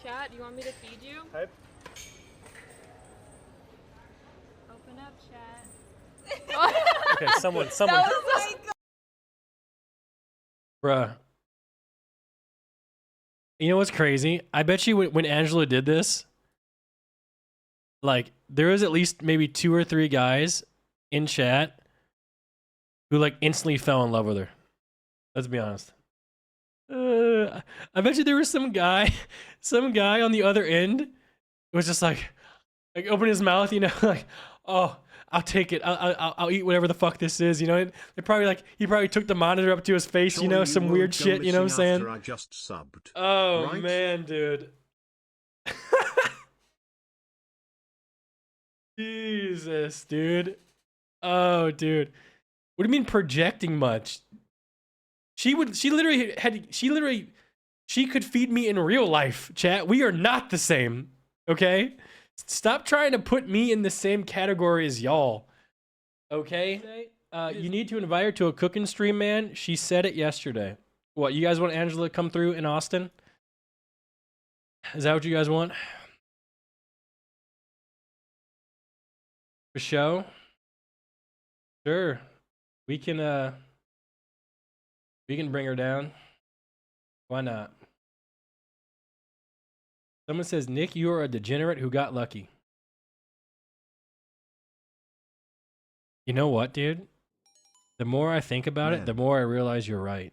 chat? You want me to feed you? Hype. Open up chat. Okay, someone. That was like... Bruh. You know what's crazy? I bet you when Angela did this, like, there was at least maybe 2 or 3 guys in chat who, like, instantly fell in love with her. Let's be honest. I bet you there was some guy on the other end who was just like open his mouth, you know, like, oh, I'll take it. I'll eat whatever the fuck this is, you know. They probably like he probably took the monitor up to his face, Surely you know, you some won't weird go shit, you know what I'm missing saying? after I just subbed. Oh right? man, dude. Jesus, dude. Oh, dude. What do you mean projecting much? She could feed me in real life, chat. We are not the same, okay? Stop trying to put me in the same category as y'all, okay? You need to invite her to a cooking stream, man. She said it yesterday. What, you guys want Angela to come through in Austin? Is that what you guys want? For show? Sure. We can bring her down. Why not? Someone says, Nick, you are a degenerate who got lucky. You know what, dude? The more I think about it, the more I realize you're right.